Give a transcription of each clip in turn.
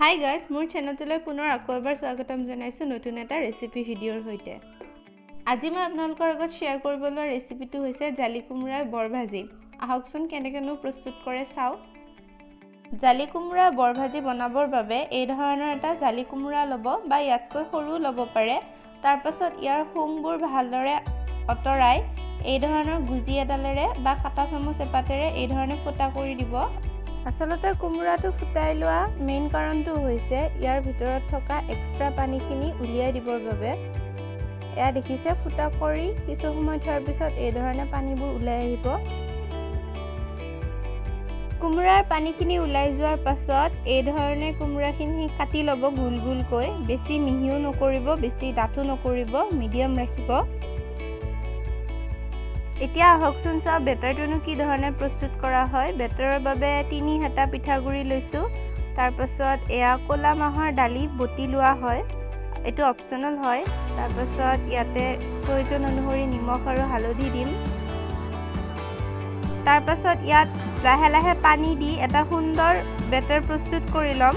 Hi guys, মোৰ চেনেলটোলৈ পুনৰ আকৌ এবাৰ স্বাগতম জনাইছোঁ নতুন এটা ৰেচিপি ভিডিঅ'ৰ সৈতে। আজি মই আপোনালোকৰ আগত শ্বেয়াৰ কৰিব লোৱা ৰেচিপিটো হৈছে জালি কোমোৰাৰ বৰ ভাজি। আহকচোন কেনেকৈনো প্ৰস্তুত কৰে চাওঁ। জালি কোমোৰা বৰ ভাজি বনাবৰ বাবে এই ধৰণৰ এটা জালি কোমোৰা ল'ব বা ইয়াতকৈ সৰু ল'ব পাৰে। তাৰ পাছত ইয়াৰ শুংবোৰ ভালদৰে আঁতৰাই এই ধৰণৰ গুজি এডালেৰে বা কাটা চামুচ এপাতেৰে এই ধৰণে ফুটা কৰি দিব। আচলতে কোমোৰাটো ফুটাই লোৱা মেইন কাৰণটো হৈছে ইয়াৰ ভিতৰত থকা এক্সট্ৰা পানীখিনি উলিয়াই দিবৰ বাবে। এয়া দেখিছে, ফুটা কৰি কিছু সময় থোৱাৰ পিছত এই ধৰণে পানীবোৰ ওলাই আহিব। কোমোৰাৰ পানীখিনি ওলাই যোৱাৰ পাছত এই ধৰণে কোমোৰাখিনি কাটি ল'ব গোল গোলকৈ। বেছি মিহিও নকৰিব, বেছি ডাঠো নকৰিব, মিডিয়াম ৰাখিব। এতিয়া আহকচোন চাওঁ বেটাৰটোনো কি ধৰণে প্ৰস্তুত কৰা হয়। বেটাৰৰ বাবে 3 হেতা পিঠাগুড়ি লৈছোঁ। তাৰপাছত এয়া ক'লা মাহৰ দালি বটি লোৱা হয়, এইটো অপশ্যনেল হয়। তাৰপাছত ইয়াতে প্ৰয়োজন অনুসৰি নিমখ আৰু হালধি দিম। তাৰপাছত ইয়াত লাহে লাহে পানী দি এটা সুন্দৰ বেটাৰ প্ৰস্তুত কৰি ল'ম।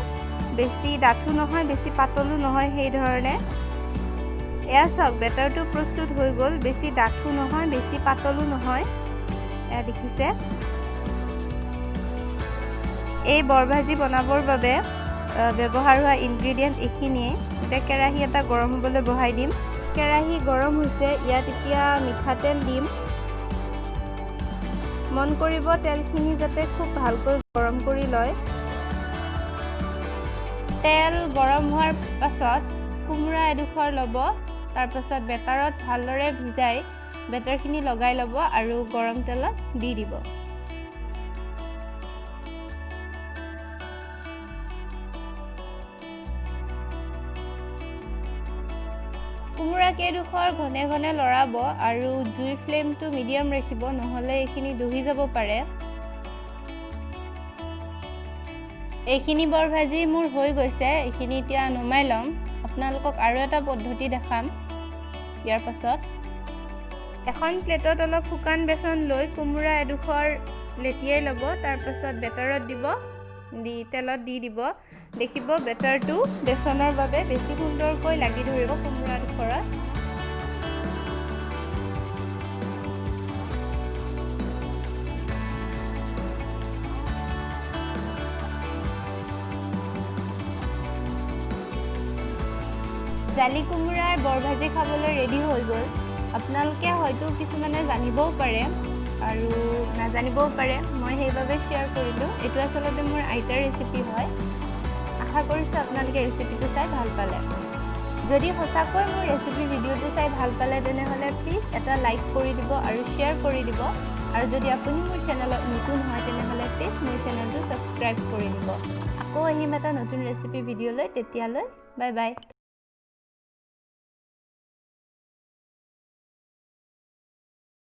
বেছি ডাঠো নহয়, বেছি পাতলো নহয়, সেই ধৰণে। এয়া চাওক, বেটাৰটো প্ৰস্তুত হৈ গ'ল। বেছি ডাঠো নহয়, বেছি পাতলো নহয়, এয়া দেখিছে। এই বৰ ভাজি বনাবৰ বাবে ব্যৱহাৰ হোৱা ইনগ্ৰিডিয়েণ্ট এইখিনিয়ে। এতিয়া কেৰাহী এটা গৰম হ'বলৈ বহাই দিম। কেৰাহী গৰম হৈছে, ইয়াত এতিয়া মিঠাতেল দিম। মন কৰিব তেলখিনি যাতে খুব ভালকৈ গৰম কৰি লয়। তেল গৰম হোৱাৰ পাছত কোমোৰা এডোখৰ ল'ব। তাৰপাছত বেটাৰত ভালদৰে ভিজাই বেটাৰখিনি লগাই ল'ব আৰু গৰম তেলত দি দিব। কোমোৰা কেইডোখৰ ঘনে ঘনে লৰাব আৰু জুইৰ ফ্লেমটো মিডিয়াম ৰাখিব, নহ'লে এইখিনি দহি যাব পাৰে। এইখিনি বৰ ভাজি মোৰ হৈ গৈছে, এইখিনি এতিয়া নমাই ল'ম। আপোনালোকক আৰু এটা পদ্ধতি দেখাম। ইয়াৰ পাছত এখন প্লেটত অলপ শুকান বেচন লৈ কোমোৰা এডোখৰ লেটিয়াই ল'ব। তাৰপাছত বেটাৰত দিব, তেলত দি দিব। দেখিব বেটাৰটো বেচনৰ বাবে বেছি সুন্দৰকৈ লাগি ধৰিব কোমোৰা ডোখৰত। জালি কোমোৰাৰ বৰ ভাজি খাবলৈ ৰেডি হৈ গ'ল। আপোনালোকে হয়তো কিছুমানে জানিবও পাৰে আৰু নাজানিবও পাৰে, মই সেইবাবে শ্বেয়াৰ কৰিলোঁ। এইটো আচলতে মোৰ আইতাৰ ৰেচিপি হয়। আশা কৰিছোঁ আপোনালোকে ৰেচিপিটো চাই ভাল পালে। যদি সঁচাকৈ মোৰ ৰেচিপি ভিডিঅ'টো চাই ভাল পালে তেনেহ'লে প্লিজ এটা লাইক কৰি দিব আৰু শ্বেয়াৰ কৰি দিব। আৰু যদি আপুনি মোৰ চেনেলত নতুন হয় তেনেহ'লে প্লিজ মোৰ চেনেলটো ছাবস্ক্ৰাইব কৰি দিব। আকৌ আহিম এটা নতুন ৰেচিপি ভিডিঅ'লৈ, তেতিয়ালৈ বাই বাই।